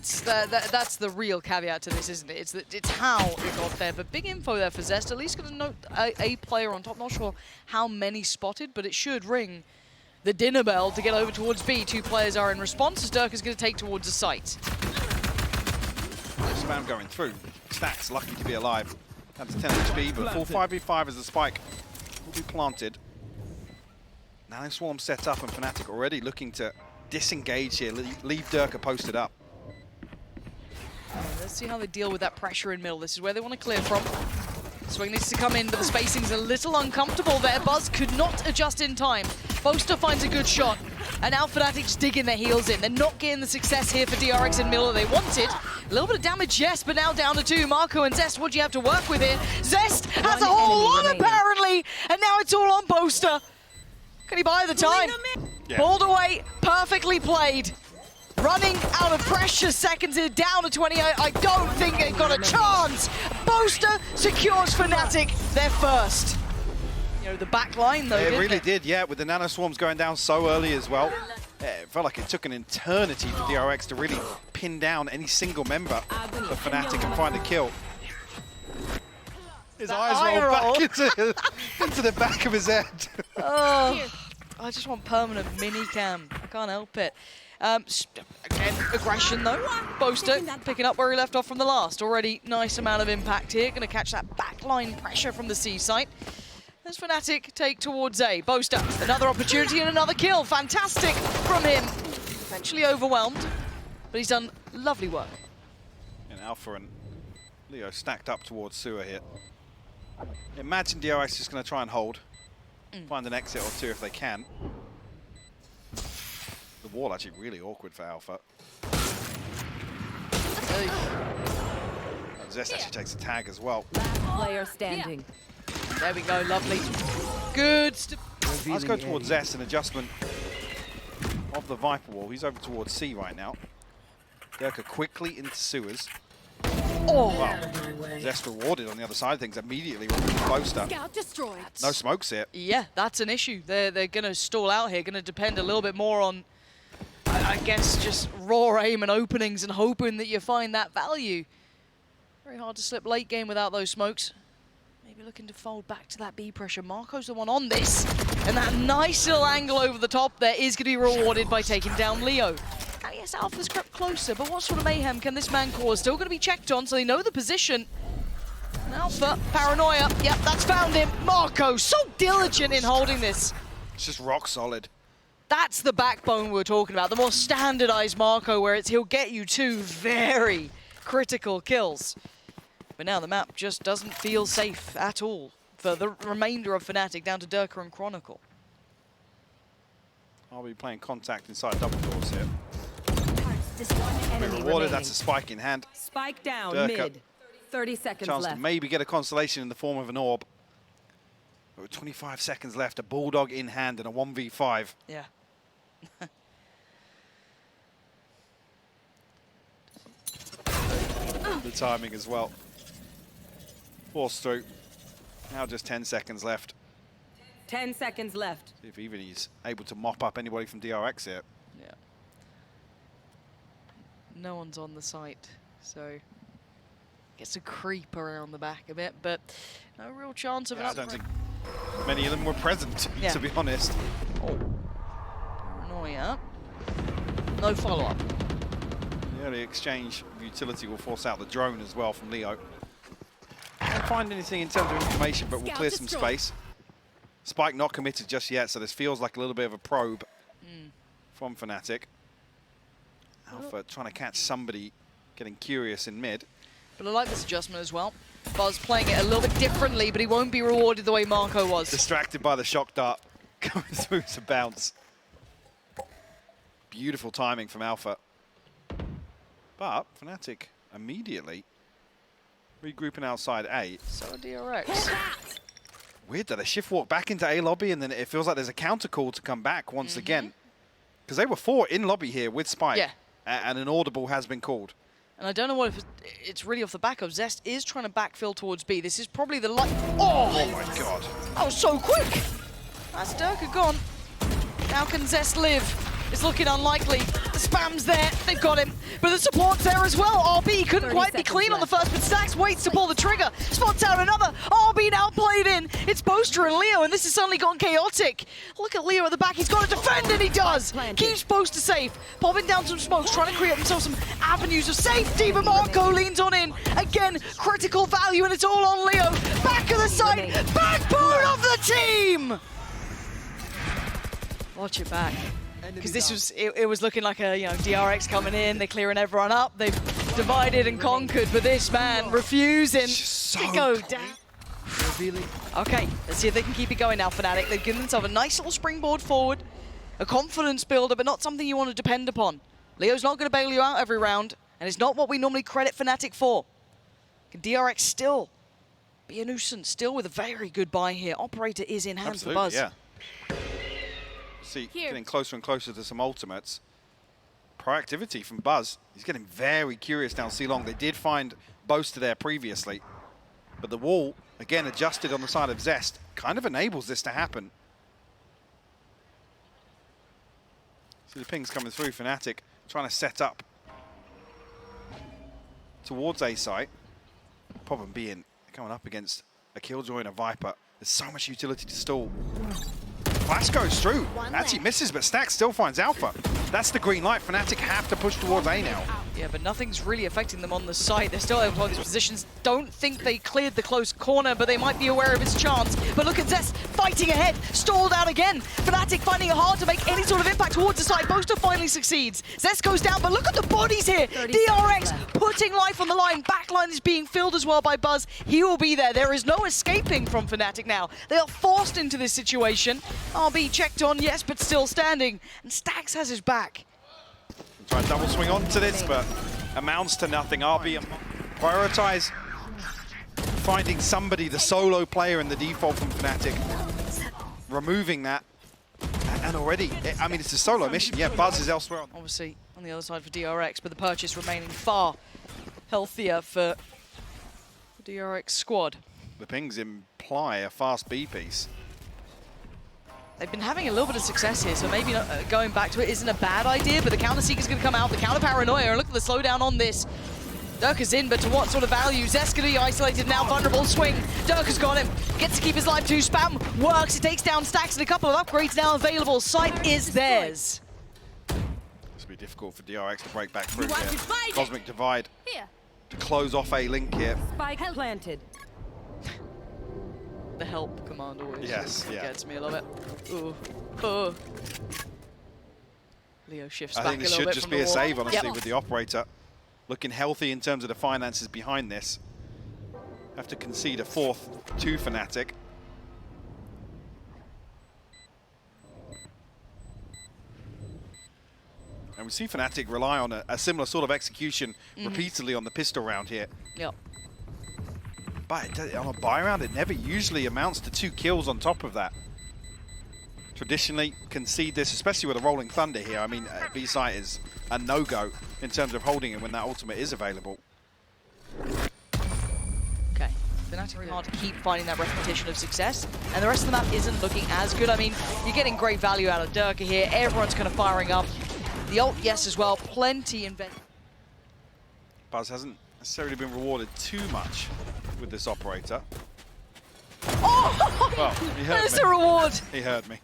that's the real caveat to this, isn't it? It's how it got there. But big info there for Zest. At least going to note a player on top. Not sure how many spotted, but it should ring the dinner bell to get over towards B. 2 players are in response as Dirk is going to take towards the site. Spam going through. Stacks lucky to be alive. That's 10 HP, but full 5v5 as the spike will be planted. Now Swarm set up and Fnatic already looking to disengage here, leave Dirk posted up. Let's see how they deal with that pressure in middle. This is where they want to clear from. Swing needs to come in, but the spacing's a little uncomfortable there. Buzz could not adjust in time. Boaster finds a good shot, and now Fnatic's digging their heels in. They're not getting the success here for DRX in middle that they wanted. A little bit of damage, yes, but now down to 2. Marco and Zest, what do you have to work with here? Zest has a whole lot, apparently, and now it's all on Boaster. Can he buy the time? Yeah. Balled away, perfectly played. Running out of pressure, seconds here, down to 28. I don't think they've got a chance. Boaster secures Fnatic their first. You know, the back line, though, It really did, yeah, with the Nano Swarms going down so early as well. It felt like it took an eternity for DRX to really pin down any single member of Fnatic and find a kill. His eyes roll back into the back of his head. Oh, I just want permanent mini-cam. I can't help it. Again, aggression though. Boaster picking up where he left off from the last. Already nice amount of impact here. Going to catch that backline pressure from the C site. As Fnatic take towards A. Boaster, another opportunity and another kill. Fantastic from him. Eventually overwhelmed, but he's done lovely work. And Alpha and Leo stacked up towards Sewer here. Imagine DRX is just going to try and hold. Find an exit or 2 if they can. The wall actually really awkward for Alpha. Zest actually takes a tag as well. Player standing. There we go, lovely. Good. Let's go towards Zest, an adjustment of the Viper wall. He's over towards C right now. Durka quickly into sewers. Oh, wow. Zest rewarded on the other side of things immediately with Boaster. Scout destroyed. No smokes here. yeah, that's an issue. They're going to stall out here. Going to depend a little bit more on, I guess, just raw aim and openings and hoping that you find that value. Very hard to slip late game without those smokes. Maybe looking to fold back to that B pressure. Marco's the one on this. And that nice little angle over the top there is going to be rewarded by taking down Leo. Now, yes, Alpha's crept closer, but what sort of mayhem can this man cause? Still going to be checked on, so they know the position. And Alpha, paranoia. Yep, that's found him. Marco, so diligent in holding this. It's just rock solid. That's the backbone we're talking about. The more standardized Marco, where he'll get you 2 very critical kills. But now the map just doesn't feel safe at all for the remainder of Fnatic, down to Durka and Chronicle. I'll be playing contact inside double doors here. Enemy Rewarded, remaining. that's a spike in hand. Spike down Durka. mid. 30 seconds Chance left. to maybe get a consolation in the form of an orb. But with 25 seconds left, a Bulldog in hand and a 1v5. Yeah. The timing as well. Forced through. Now just 10 seconds left. 10 seconds left. See if even he's able to mop up anybody from DRX here. Yeah. No one's on the site, so gets a creep around the back a bit, but no real chance of I don't think many of them were present, to be honest. Oh. Paranoia. No follow-up. The early exchange of utility will force out the drone as well from Leo. Can't find anything in terms of information, but we'll clear some space. Spike not committed just yet, so this feels like a little bit of a probe from Fnatic. Alpha trying to catch somebody getting curious in mid. But I like this adjustment as well. Buzz playing it a little bit differently, but he won't be rewarded the way Marco was. Distracted by the shock dart coming through to bounce. Beautiful timing from Alpha. But Fnatic immediately regrouping outside A. So DRX. Weird that they shift walk back into A lobby and then it feels like there's a counter call to come back once again. Because they were 4 in lobby here with Spike. Yeah. And an audible has been called. And I don't know what if it's really off the back of. Zest is trying to backfill towards B. This is probably the light. Oh my god. That was so quick. That's Durka gone. Now can Zest live? It's looking unlikely. The spam's there. They've got him. But the support's there as well. RB couldn't quite be clean on the first, but Stacks waits to pull the trigger. Spots out another. RB now played in. It's Boaster and Leo, and this has suddenly gone chaotic. Look at Leo at the back. He's got to defend, and he does. Keeps Boaster safe. Popping down some smokes, trying to create himself some avenues of safety, but Marco leans on in. Again, critical value, and it's all on Leo. Back of the side. Backbone of the team. Watch it back. Because this was, it was looking like a, DRX coming in, they're clearing everyone up, they've divided and conquered, but this man refusing to go down. Okay, let's see if they can keep it going now, Fnatic. They've given themselves a nice little springboard forward, a confidence builder, but not something you want to depend upon. Leo's not going to bail you out every round, and it's not what we normally credit Fnatic for. Can DRX still be a nuisance, still with a very good buy here. Operator is in hand for Buzz. Yeah. See, getting closer and closer to some ultimates. Proactivity from Buzz. He's getting very curious now, C-Long. They did find Boaster there previously, but the wall, again, adjusted on the side of Zest, kind of enables this to happen. See the pings coming through, Fnatic trying to set up towards A site. Problem being, coming up against a Killjoy and a Viper. There's so much utility to stall. Flash goes through. Actually misses, but Stack still finds Alpha. That's the green light. Fnatic have to push towards A now. Yeah, but nothing's really affecting them on the site. They're still able to hold these positions. Don't think they cleared the close corner, but they might be aware of his chance. But look at Zest fighting ahead, stalled out again. Fnatic finding it hard to make any sort of impact towards the site. Boaster finally succeeds. Zest goes down, but look at the bodies here. DRX putting life on the line. Backline is being filled as well by Buzz. He will be there. There is no escaping from Fnatic now. They are forced into this situation. RB checked on, yes, but still standing. And Stacks has his back. Try and double swing onto this, but amounts to nothing. RB prioritize finding somebody, the solo player in the default from Fnatic, removing that, and already, I mean, it's a solo mission. Yeah, Buzz is elsewhere. Obviously, on the other side for DRX, but the purchase remaining far healthier for the DRX squad. The pings imply a fast B piece. They've been having a little bit of success here, so maybe going back to it isn't a bad idea, but the counter seeker's going to come out, the counter paranoia, and look at the slowdown on this. Durka's in, but to what sort of value? Zest going to be isolated now, vulnerable swing. Durka's got him, gets to keep his life too. Spam works, it takes down Stacks, and a couple of upgrades now available. Sight is theirs. This will be difficult for DRX to break back through here. Cosmic Divide to close off A link here. Spike planted. The help command always gets me, I love it. Ooh. Oh. Leo shifts back a little bit. I think this should just be a save, honestly, Yep. with the operator. Looking healthy in terms of the finances behind this. Have to concede a fourth to Fnatic. And we see Fnatic rely on a similar sort of execution repeatedly on the pistol round here. Yep. But on a buy round, it never usually amounts to 2 kills on top of that. Traditionally, concede this, especially with a Rolling Thunder here. I mean, B-site is a no-go in terms of holding it when that ultimate is available. Okay, Fnatic very hard to keep finding that repetition of success, and the rest of the map isn't looking as good. I mean, you're getting great value out of Durka here. Everyone's kind of firing up. The ult, yes, as well. Plenty invested. Buzz hasn't necessarily been rewarded too much with this operator. Oh! Well, he heard There's me. the reward. He heard me.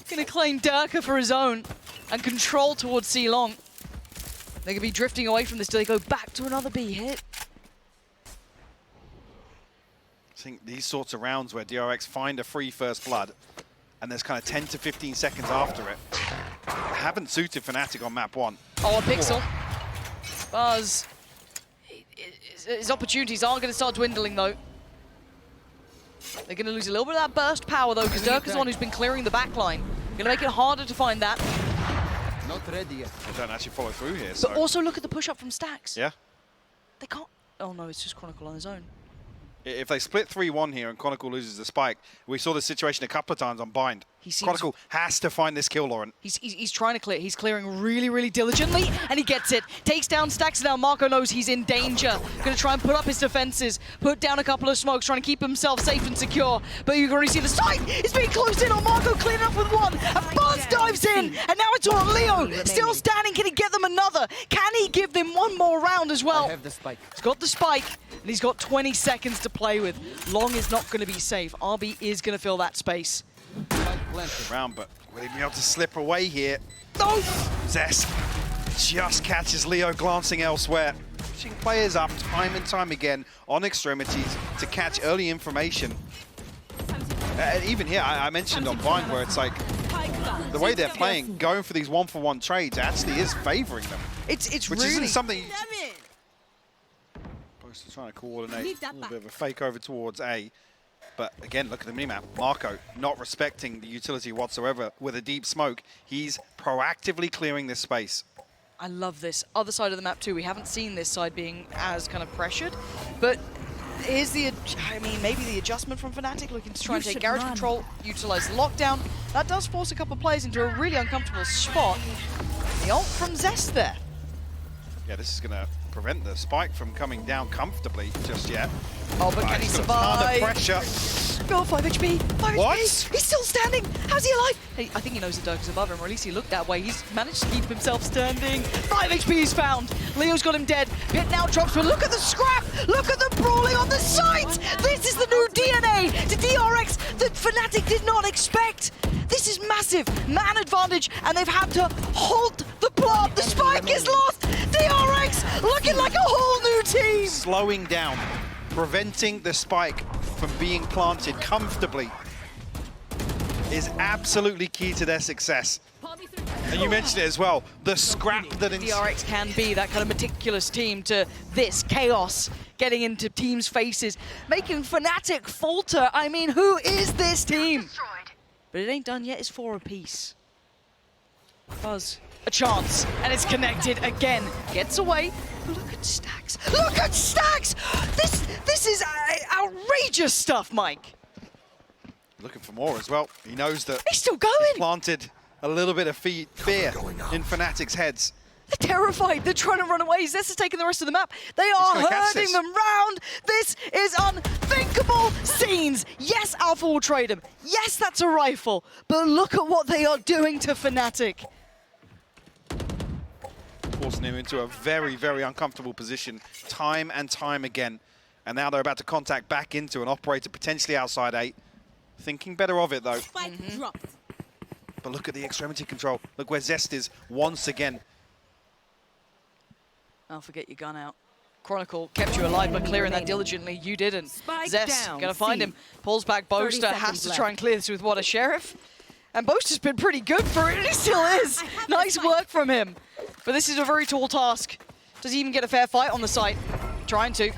Gonna claim Durka for his own and control towards C-Long. They're gonna be drifting away from this till they go back to another B hit. I think these sorts of rounds where DRX find a free first blood and there's kind of 10 to 15 seconds after it haven't suited Fnatic on map 1. Oh, a pixel. Buzz. His opportunities are going to start dwindling, though. They're going to lose a little bit of that burst power, though, because Durka's the one who's been clearing the backline. Going to make it harder to find that. Not ready yet. They don't actually follow through here. But also look at the push-up from Stacks. Yeah. They can't... Oh, no, it's just Chronicle on his own. If they split 3-1 here and Chronicle loses the spike, we saw this situation a couple of times on Bind. He seems Chronicle has to find this kill, Lauren. He's trying to clear. He's clearing really, really diligently, and he gets it. Takes down Stacks now. Marco knows he's in danger. Going to try and put up his defenses, put down a couple of smokes, trying to keep himself safe and secure. But you can already see the site is being closed in on Marco, cleaning up with one. And Buzz dives in, and now it's on Leo. Still standing. Can he get them another? Can he give them one more round as well? I have the spike. He's got the spike, and he's got 20 seconds to play with. Long is not going to be safe. RB is going to fill that space. Around, but will he be able to slip away here? No! Zest just catches Leo glancing elsewhere. Pushing players up time and time again on extremities to catch early information. Even here, I mentioned on Blind where it's like, the way they're playing, going for these one-for-one trades actually is favoring them. It's Which really... isn't something... Supposed to try to coordinate a little bit of a fake over towards A. But again, look at the minimap. Marco not respecting the utility whatsoever with a deep smoke. He's proactively clearing this space. I love this. Other side of the map too. We haven't seen this side being as kind of pressured. But here's the, maybe the adjustment from Fnatic, looking to try and take garage control, utilize the lockdown. That does force a couple of players into a really uncomfortable spot. The ult from Zest there. Yeah, this is going to prevent the spike from coming down comfortably just yet. Oh, but can he survive? Under pressure. No, 5 HP. 5 What? HP. He's still standing. How's he alive? Hey, I think he knows the Dirk is above him, or at least he looked that way. He's managed to keep himself standing. 5 HP is found. Leo's got him dead. Pit now drops, but look at the scrap. Look at the brawling on the site. This is the new DNA to DRX that Fnatic did not expect. This is massive. Man advantage, and they've had to halt the plot. The spike is lost. DRX looking like a whole new team. Slowing down, preventing the spike from being planted comfortably is absolutely key to their success. And you mentioned it as well, the scrap that... DRX can be that kind of meticulous team to this chaos, getting into teams' faces, making Fnatic falter. I mean, who is this team? But it ain't done yet, it's 4 apiece. Buzz, a chance, and it's connected again. Gets away. Look at Stacks. Look at Stacks! This is outrageous stuff, Mike. Looking for more as well. He knows that He's still going. he's planted a little bit of fear in Fnatic's heads. They're terrified. They're trying to run away. Zest is taking the rest of the map. They are gonna catch herding this. them round. This is unthinkable scenes. Yes, Alpha will trade him. Yes, that's a rifle. But look at what they are doing to Fnatic. Forcing him into a very, very uncomfortable position time and time again. And now they're about to contact back into an operator potentially outside 8. Thinking better of it, though. Spike dropped. But look at the extremity control. Look where Zest is once again. I'll get your gun out. Chronicle kept you alive by clearing that diligently. You didn't. Spike Zest down, gonna find C. him. Pulls back 30 Boaster. Has seconds to try and left. clear this with what, a sheriff? And Boaster's been pretty good for it, and he still is. Nice work from him. But this is a very tall task. Does he even get a fair fight on the site? Trying to.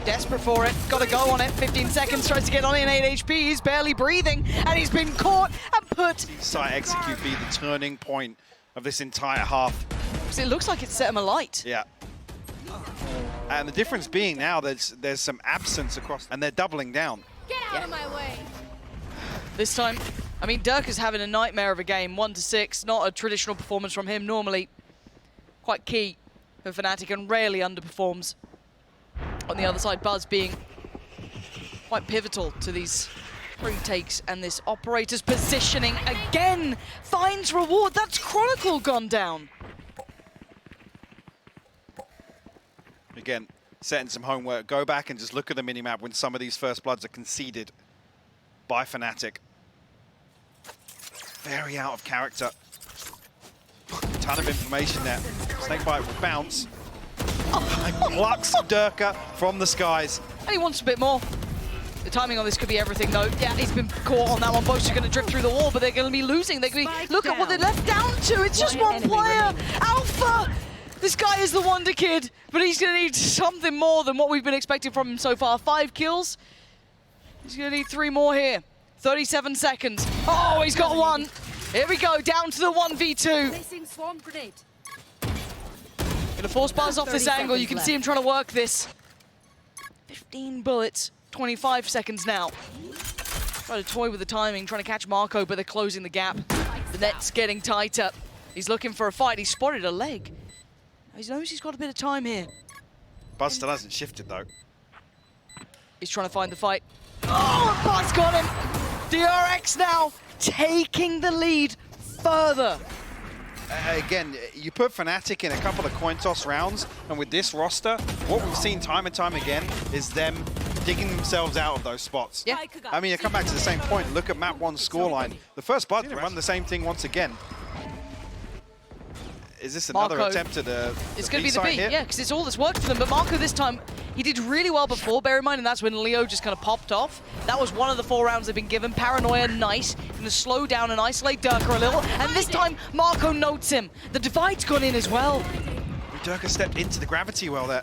Desperate for it. Got to go on it. 15 seconds. Tries to get on in 8 HP. He's barely breathing. And he's been caught and put. Site execute be the turning point of this entire half. Because it looks like it set him alight. Yeah. And the difference being now there's some absence across, and they're doubling down. Get out of my way. This time, I mean, Dirk is having a nightmare of a game. 1-6. Not a traditional performance from him. Normally quite key for Fnatic and rarely underperforms. On the other side, Buzz being quite pivotal to these retakes, and this operator's positioning again finds reward. That's Chronicle gone down. Again, setting some homework. Go back and just look at the minimap when some of these first bloods are conceded by Fnatic. Very out of character. Ton of information there. Snakebite will bounce. And plucks Durka from the skies. And he wants a bit more. The timing on this could be everything, though. Yeah, he's been caught on that one. Both are going to drift through the wall, but they're going to be losing. They're going to be... Look at what they're left down to. It's just one player. Alpha! This guy is the wonder kid, but he's going to need something more than what we've been expecting from him so far. 5 kills. He's going to need 3 more here. 37 seconds. Oh, he's got 1. Here we go, down to the 1v2. Placing swarm grenade. Gonna force Buzz off this 30 angle. You can seconds see him trying to work this. 15 bullets, 25 seconds now. Trying to toy with the timing, trying to catch Marco, but they're closing the gap. The net's getting tighter. He's looking for a fight. He spotted a leg. He knows he's got a bit of time here. Buzz still hasn't shifted though. He's trying to find the fight. Oh, Buzz got him! DRX now taking the lead further. Again, you put Fnatic in a couple of coin toss rounds, and with this roster, what we've seen time and time again is them digging themselves out of those spots. Yeah. I mean, you come back to the same point. Look at map 1's scoreline. The first Bud run the same thing once again. Is this another Marco, attempt at the It's going to be the B-side B, here? yeah, because it's all that's worked for them. But Marco this time, he did really well before. Bear in mind, and that's when Leo just kind of popped off. That was one of the 4 rounds they've been given. Paranoia, nice. Going to slow down and isolate Durka a little. And this time, Marco notes him. The divide's gone in as well. Durka stepped into the gravity well there.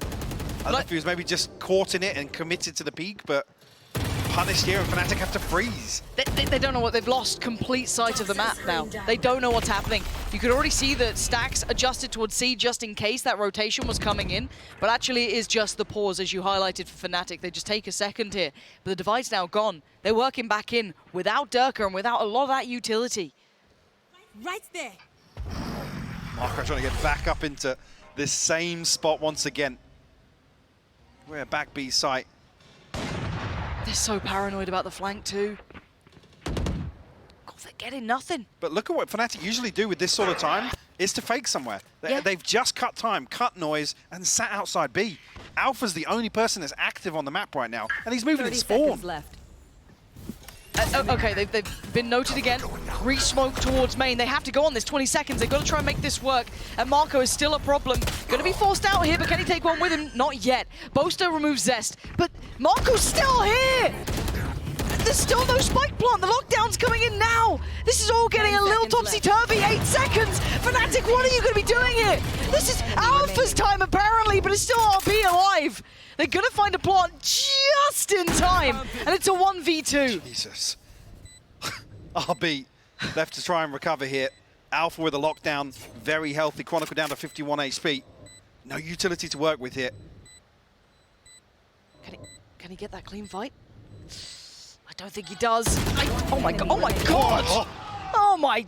I don't know if he was maybe just caught in it and committed to the peak, but punished here, and Fnatic have to freeze. They don't know what they've lost. Complete sight of the map now. They don't know what's happening. You could already see that Stacks adjusted towards C just in case that rotation was coming in, but actually it is just the pause, as you highlighted for Fnatic. They just take a second here, but the divide's now gone. They're working back in without Durka and without a lot of that utility. Right there. Marco trying to get back up into this same spot once again. We're at back B site. They're so paranoid about the flank too. God, they're getting nothing. But look at what Fnatic usually do with this sort of time, is to fake somewhere. Yeah. They've just cut time, cut noise, and sat outside B. Alpha's the only person that's active on the map right now, and he's moving in 30 spawn. seconds left. Okay, they've been noted again. Re-smoke towards main. They have to go on this 20 seconds. They've got to try and make this work. And Marco is still a problem. Going to be forced out here, but can he take one with him? Not yet. Boaster removes Zest, but Marco's still here! There's still no spike plant. The lockdown's coming in now. This is all getting a little topsy-turvy. 8 seconds. Fnatic, what are you going to be doing here? This is Alpha's time, apparently, but it's still RB alive. They're going to find a plant just in time, and it's a 1v2. Jesus. RB left to try and recover here. Alpha with a lockdown, very healthy. Chronicle down to 51 HP. No utility to work with here. Can he get that clean fight? I don't think he does. Oh my god! Oh my god! Oh my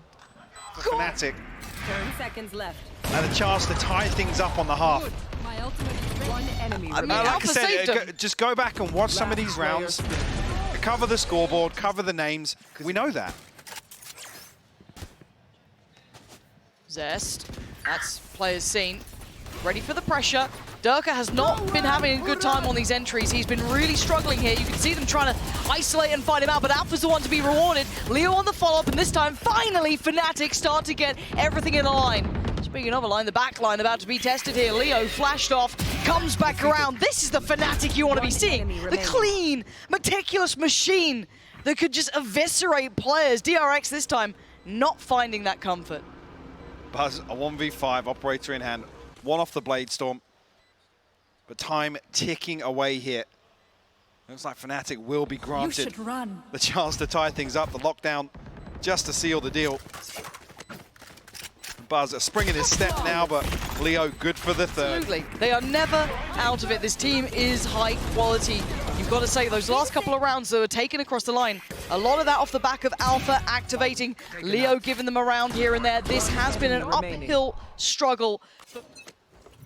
god! Fnatic 30 seconds left. and a chance to tie things up on the half. My ultimate is ready. One enemy I mean, remaining. Like I Alpha saved said, him. just go back and watch some of these rounds. Cover the scoreboard, cover the names. We know that. Zest. That's players seen. Ready for the pressure. Durka has not been having a good time on these entries. He's been really struggling here. You can see them trying to isolate and fight him out, but Alpha's the one to be rewarded. Leo on the follow-up, and this time, finally, Fnatic start to get everything in a line. Speaking of a line, the back line about to be tested here. Leo flashed off, comes back around. This is the Fnatic you want to be seeing. The clean, meticulous machine that could just eviscerate players. DRX this time not finding that comfort. Buzz, a 1v5, operator in hand. One off the Blade Storm. But time ticking away here. Looks like Fnatic will be You granted should run. the chance to tie things up. The lockdown just to seal the deal. Buzz, a spring in his step now, but Leo good for the third. Absolutely. They are never out of it. This team is high quality. You've got to say, those last couple of rounds that were taken across the line, a lot of that off the back of Alpha activating, Leo giving them around here and there. This has been an uphill struggle.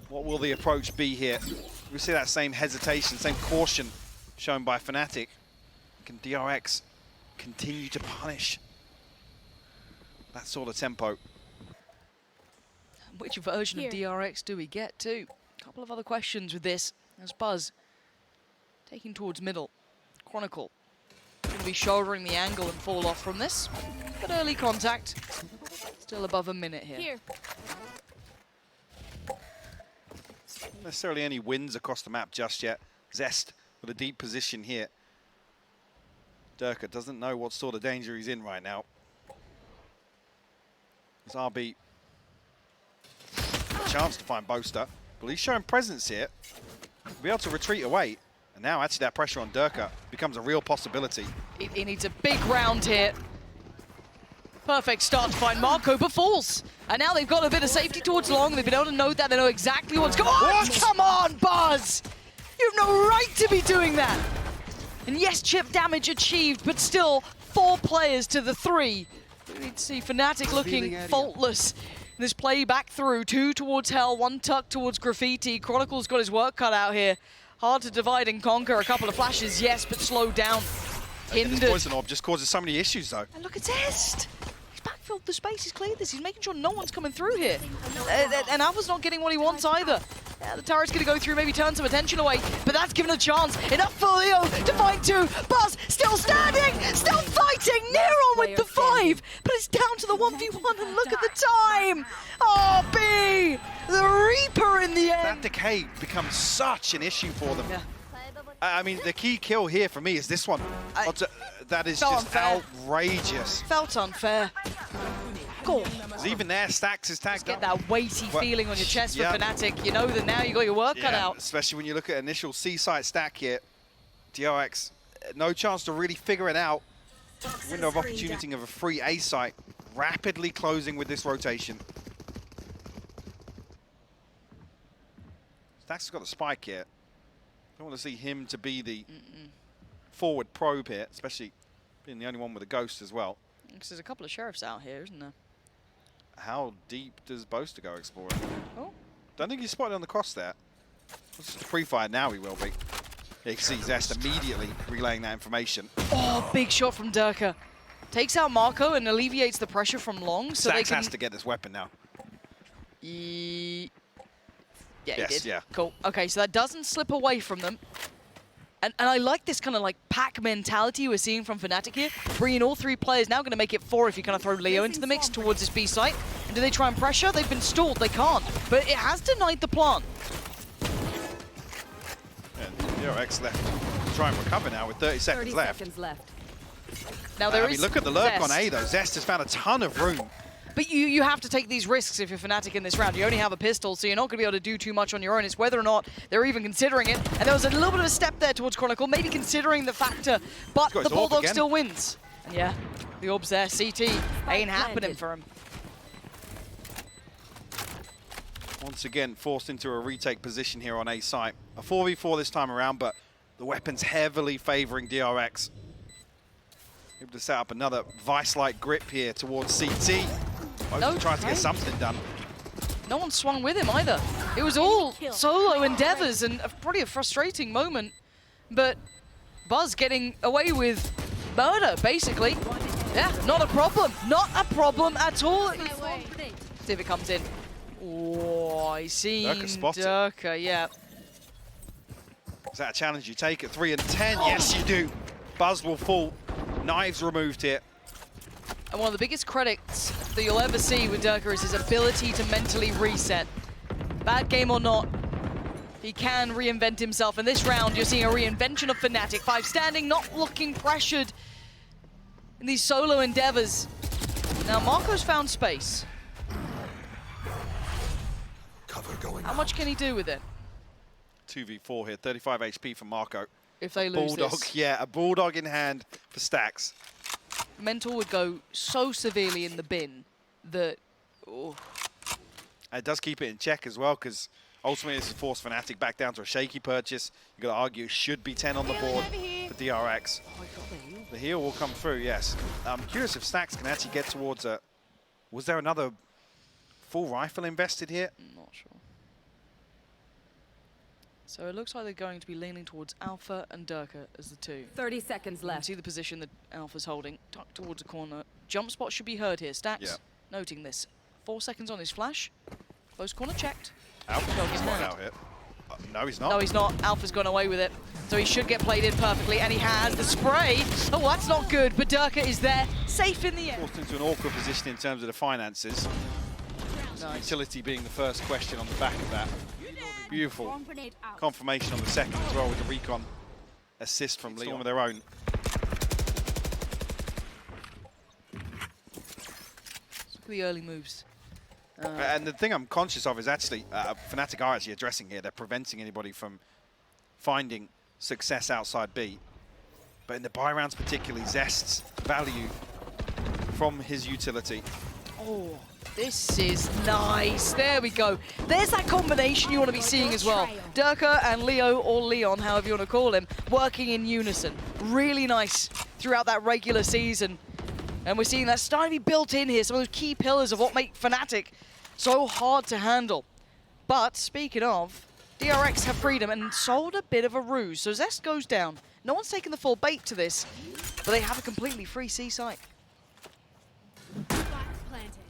What will the approach be here? We see that same hesitation, same caution shown by Fnatic. Can DRX continue to punish that sort of tempo? Which version of DRX do we get too? A couple of other questions with this. As Buzz taking towards middle. Chronicle going to be shouldering the angle and fall off from this. But early contact. Still above a minute here. Here. Not necessarily any wins across the map just yet. Zest with a deep position here. Durka doesn't know what sort of danger he's in right now. As RB a chance to find Boaster, but he's showing presence here. Be able to retreat away, and now actually that pressure on Durka becomes a real possibility. He needs a big round here. Perfect start to find Marco, but falls. And now they've got a bit of safety towards long. They've been able to note that. They know exactly what's going on. What? Come on, Buzz! You have no right to be doing that. And yes, chip damage achieved, but still 4 players to the 3. We need to see Fnatic looking faultless. This play back through, 2 towards Hell, 1 tuck towards Graffiti. Chronicle's got his work cut out here. Hard to divide and conquer. A couple of flashes, yes, but slowed down. Hindered. This poison orb just causes so many issues, though. And look at Zest. He's backfilled the space, he's cleared this. He's making sure no one's coming through here. And Alpha's not getting what he wants either. Yeah, the turret's going to go through, maybe turn some attention away, but that's given a chance. Enough for Leo to find 2. Buzz still standing, still fighting. Neron with the 5, but it's down to the 1v1, and look at the time. Oh, B, the Reaper in the end. That decay becomes such an issue for them. Yeah. I mean, the key kill here for me is this one. That is Felt just unfair. outrageous. Felt unfair. Go. Because even there, Stacks is tagged Get up. that weighty feeling on your chest for yeah. Fnatic. You know that now you got your work cut out. Especially when you look at initial C-site stack here. DRX, no chance to really figure it out. Window of opportunity of a free A site. Rapidly closing with this rotation. Stacks has got the spike here. Don't want to see him to be the forward probe here, especially being the only one with a ghost as well. Because there's a couple of sheriffs out here, isn't there? How deep does Boaster go exploring? Oh. Don't think he's spotted on the cross there. This is pre-fire now, he will be. Yeah, you can see Zest immediately relaying that information. Oh, big shot from Durka. Takes out Marco and alleviates the pressure from Long. So Stacks they can... has to get this weapon now. Yeah, Yes, he did. yeah. Cool. Okay, so that doesn't slip away from them. And I like this kind of like pack mentality we're seeing from Fnatic here. Bringing all 3 players, now going to make it 4 if you kind of throw Leo into the mix towards this B site. And do they try and pressure? They've been stalled, they can't. But it has denied the plant. And DRX left to try and recover now with 30 seconds left. Now there I is mean, look at the lurk Zest. on A though. Zest has found a ton of room. But you have to take these risks if you're Fnatic in this round. You only have a pistol, so you're not going to be able to do too much on your own. It's whether or not they're even considering it. And there was a little bit of a step there towards Chronicle, maybe considering the factor, but the Bulldog still wins. And yeah, the orb's there. CT ain't happening for him. Once again, forced into a retake position here on A site. A 4v4 this time around, but the weapon's heavily favoring DRX. Able to set up another vice-like grip here towards CT. No, trying to get something done. No one swung with him either. It was all solo endeavors and probably a frustrating moment. But Buzz getting away with murder, basically. Yeah, not a problem. Not a problem at all. See if it comes in. Oh, I see Durka, yeah. Is that a challenge you take at 3 and 10? Yes, you do. Buzz will fall. Knives removed here. And one of the biggest credits that you'll ever see with Durka is his ability to mentally reset. Bad game or not, he can reinvent himself. In this round, you're seeing a reinvention of Fnatic. 5 standing, not looking pressured in these solo endeavors. Now, Marco's found space. How much can he do with it? 2v4 here, 35 HP for Marco. If they lose Bulldog, this. yeah, a Bulldog in hand for Stacks. Mental would go so severely in the bin that... Oh. It does keep it in check as well, because ultimately this is forced Fnatic back down to a shaky purchase. You've got to argue it should be 10 on the board for DRX. Oh, I got the heal. The heal will come through, yes. I'm curious if Stacks can actually get towards a... Was there another full rifle invested here? I'm not sure. So it looks like they're going to be leaning towards Alpha and Durka as the 2. 30 seconds You can left. see the position that Alpha's holding, tucked towards a corner. Jump spot should be heard here. Stacks, noting this. 4 seconds on his flash. Close corner checked. Alpha's Dog is not mad. out here. No, he's not. No, he's not. Alpha's gone away with it. So he should get played in perfectly, and he has the spray. Oh, that's not good, but Durka is there, safe in the end. Forced into an awkward position in terms of the finances. Nice. Utility being the first question on the back of that. Beautiful confirmation on the second as well with the recon assist from Leon of their own. Look at the early moves. And the thing I'm conscious of is actually, Fnatic are actually addressing here. They're preventing anybody from finding success outside B. But in the buy rounds particularly, Zest's value from his utility. Oh, This is nice. There we go. There's that combination you want to be seeing as well. Durka and Leo, or Leon, however you want to call him, working in unison. Really nice throughout that regular season. And we're seeing that starting to be built in here. Some of those key pillars of what make Fnatic so hard to handle. But speaking of, DRX have freedom and sold a bit of a ruse. So Zest goes down. No one's taken the full bait to this, but they have a completely free C site.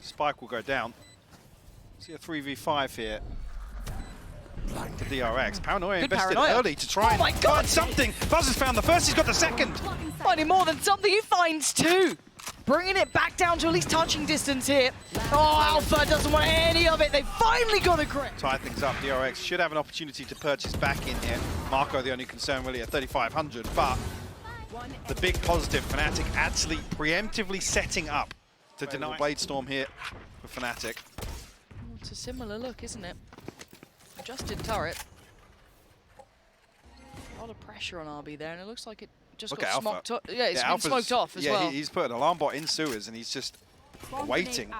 Spike will go down. See a 3v5 here. To DRX. Paranoia Good invested paranoia. early to try Oh my and God! find something. Buzz has found the first, he's got the second. Finding more than something, he finds two. Bringing it back down to at least touching distance here. Oh, Alpha doesn't want any of it. They finally got a grip. Tie things up. DRX should have an opportunity to purchase back in here. Marco, the only concern really at 3,500, but the big positive, Fnatic actually preemptively setting up to deny Blade Storm here for Fnatic. It's a similar look, isn't it? Adjusted turret. A lot of pressure on RB there, and it looks like it just Look got at smoked Alpha. off. Yeah, it's been Alpha's- smoked off as well. He's put an alarm bot in sewers, and he's just waiting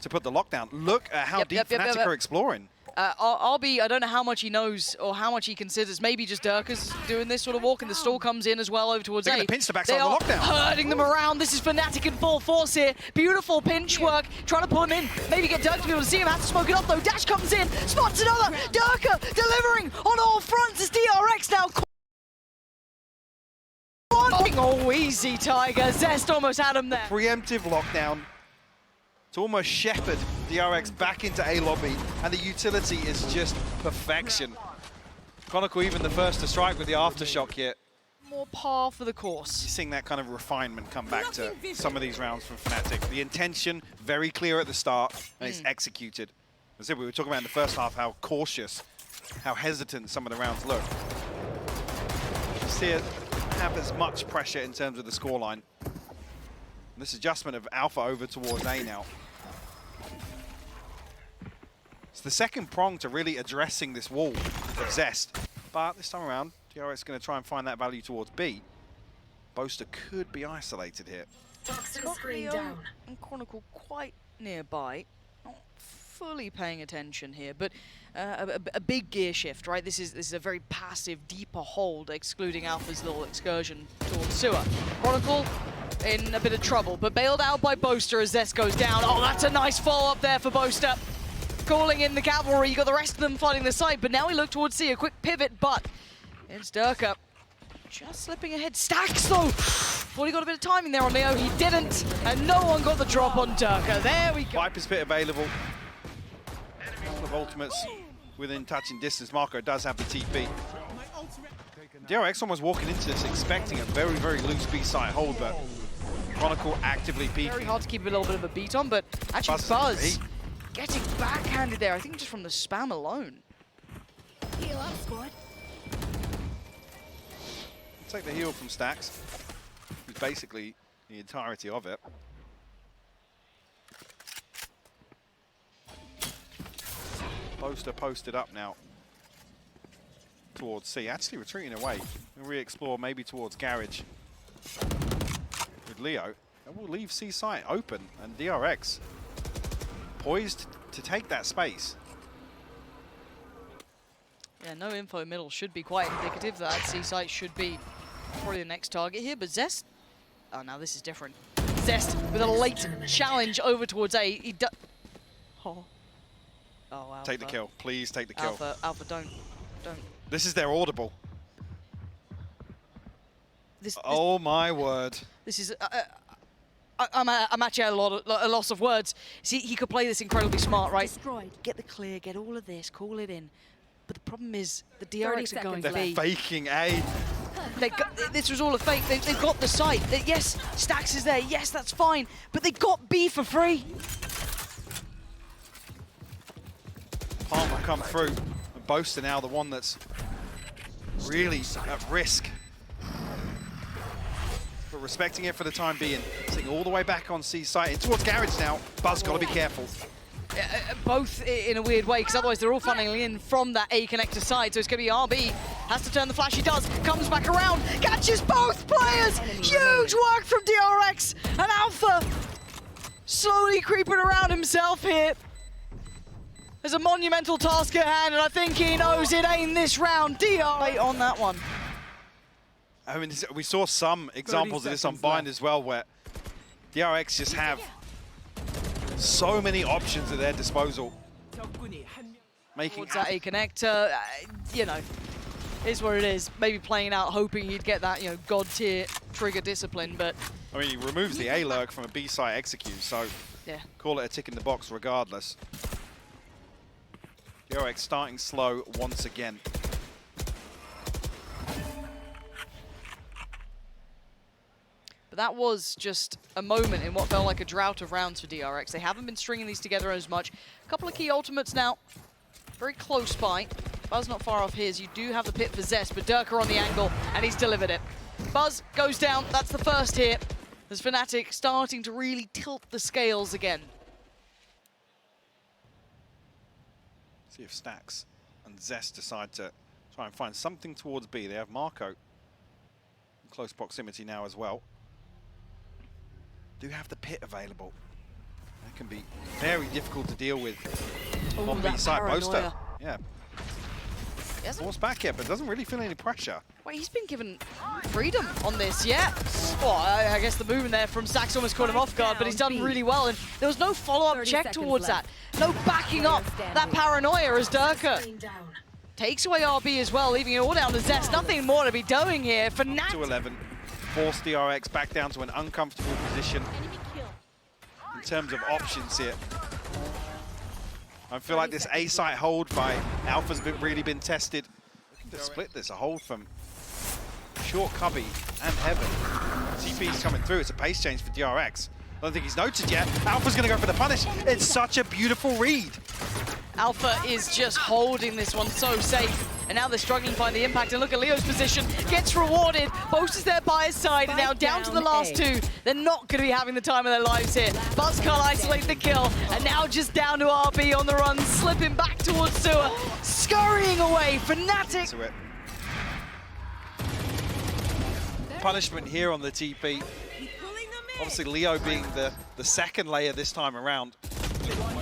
to put the lockdown. Look at how deep Fnatic are exploring. RB, I don't know how much he knows or how much he considers. Maybe just Durka's doing this sort of walk, and the stall comes in as well over towards They're A. going to pinch the They backside are of the lockdown. herding them around. This is Fnatic in full force here. Beautiful pinch work, trying to pull him in. Maybe get Durka to be able to see him. Has to smoke it up though. Dash comes in, spots another. Durka delivering on all fronts as DRX now. Oh, easy, Tiger. Zest almost had him there. Preemptive lockdown to almost shepherd DRX back into A lobby, and the utility is just perfection. Chronicle even the first to strike with the aftershock here. More par for the course. Seeing that kind of refinement come back to some of these rounds from Fnatic. The intention very clear at the start, and it's executed. As if we were talking about in the first half how cautious, how hesitant some of the rounds look. You see it have as much pressure in terms of the scoreline. This adjustment of Alpha over towards A now. It's the second prong to really addressing this wall of Zest. But this time around, DRX is going to try and find that value towards B. Boaster could be isolated here. Got Leo and Chronicle quite nearby. Not fully paying attention here, but a big gear shift, right? This is a very passive, deeper hold, excluding Alpha's little excursion towards sewer. Chronicle in a bit of trouble, but bailed out by Boaster as Zest goes down. Oh, that's a nice follow-up there for Boaster. Calling in the cavalry, you got the rest of them flooding the site, but now we look towards C, a quick pivot, but it's Durka. Just slipping ahead. Stacks though! Thought he got a bit of timing there on Leo, he didn't, and no one got the drop on Durka. There we go. Viper's Pit available. Couple of ultimates within touching distance. Marco does have the TP. DRX almost walking into this expecting a very, very loose B-side hold, but Chronicle actively peeking. Very hard to keep a little bit of a beat on, but actually Buzz getting backhanded there, I think just from the spam alone. Heal up, squad. Take the heal from Stacks, who's basically the entirety of it. Boaster posted up now towards C, actually retreating away. We'll re-explore maybe towards Garage with Leo. And we'll leave C site open, and DRX poised to take that space. Yeah, no info middle should be quite indicative that C site should be probably the next target here, but Zest, oh, now this is different. Zest with a late challenge over towards A. He oh, Alpha. Take the kill, please take the kill. Alpha, don't. This is their audible. This, Oh my word. this is, I'm actually at a loss of words. See, he could play this incredibly smart, right? Destroyed. Get the clear, get all of this, call it in. But the problem is the DRX are going They're B. faking A. This was all a fake. They've got the site. Yes, Stacks is there. Yes, that's fine. But they got B for free. Palmer come through, and Boaster now the one that's really at risk. But respecting it for the time being, sitting all the way back on C site, in towards Garage now. Buzz got to be careful. Both in a weird way, because otherwise they're all funneling in from that A connector side. So it's going to be RB. Has to turn the flash. He does. Comes back around. Catches both players. Huge work from DRX. And Alpha slowly creeping around himself here. There's a monumental task at hand, and I think he knows it ain't this round. DRX on that one. I mean, we saw some examples of this on Bind as well, where DRX just have so many options at their disposal. Making Towards that A connector, you know, is what it is. Maybe playing out, hoping he'd get that, you know, god tier trigger discipline, but I mean, he removes the A lurk from a B site execute, so yeah, call it a tick in the box regardless. DRX starting slow once again. but that was just a moment in what felt like a drought of rounds for DRX. They haven't been stringing these together as much. A couple of key ultimates now, very close by. Buzz not far off his. You do have the pit for Zest, but Durka on the angle, and he's delivered it. Buzz goes down, that's the first hit. As Fnatic starting to really tilt the scales again. See if Stacks and Zest decide to try and find something towards B. They have Marco in close proximity now as well. Do have the pit available. That can be very difficult to deal with on B side. Boaster, yeah. Force back here, but doesn't really feel any pressure. Wait, he's been given freedom on this, yeah. Well, I guess the movement there from Stacks almost caught him off guard, but he's done really well, and there was no follow-up check towards that. No backing up that paranoia as Durka takes away RB as well, leaving it all down to Zest. Nothing more to be doing here. Fnatic. 2-11, force DRX back down to an uncomfortable position in terms of options here. I feel like this A site hold by Alpha's really been tested. Looking to split this, a hold from short Cubby and Heaven. TP's coming through, it's a pace change for DRX. I don't think he's noted yet. Alpha's gonna go for the punish. It's such a beautiful read. Alpha is just holding this one so safe. And now they're struggling to find the impact. And look at Leo's position. Gets rewarded. Boast is there by his side. And now down to the last two. They're not going to be having the time of their lives here. Buzz can't isolate the kill. And now just down to RB on the run. Slipping back towards Sewer. Scurrying away. Fnatic. Punishment here on the TP. Obviously Leo being the second layer this time around.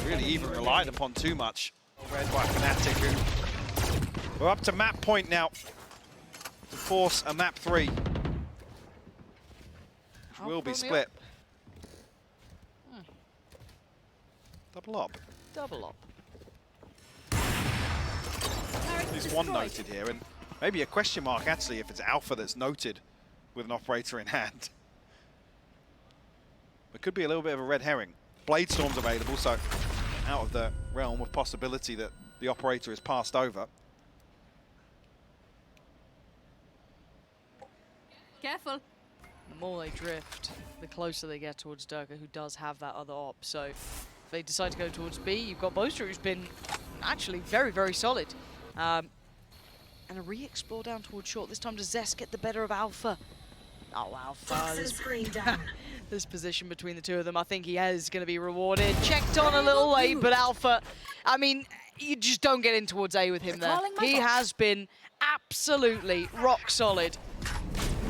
Really even relied upon too much. Read by Fnatic, who we're up to map point now to force a map 3, which will be split. Double up. Double up. There's one noted here, and maybe a question mark actually if it's Alpha that's noted with an operator in hand. It could be a little bit of a red herring. Blade Storm's available, so out of the realm of possibility that the operator is passed over. Careful. The more they drift, the closer they get towards Durka, who does have that other op. So if they decide to go towards B, you've got Boaster, who's been actually very, very solid. And a re-explore down towards short. This time does Zest get the better of Alpha? Oh, Alpha. This position between the two of them, I think he is going to be rewarded. Checked on a little late, but Alpha, I mean, you just don't get in towards A with him there. He has been absolutely rock solid.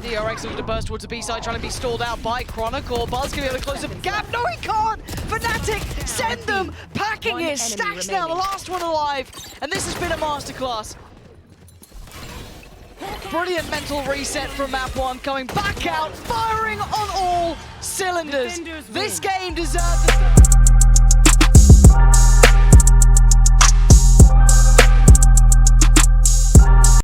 DRX looking to burst towards the B side, trying to be stalled out by Chronicle. Buzz can be able to close the gap. No, he can't! Fnatic, send them! Packing it! Stacks now, the last one alive. And this has been a masterclass. Brilliant mental reset from map 1, coming back out, firing on all cylinders. This game deserves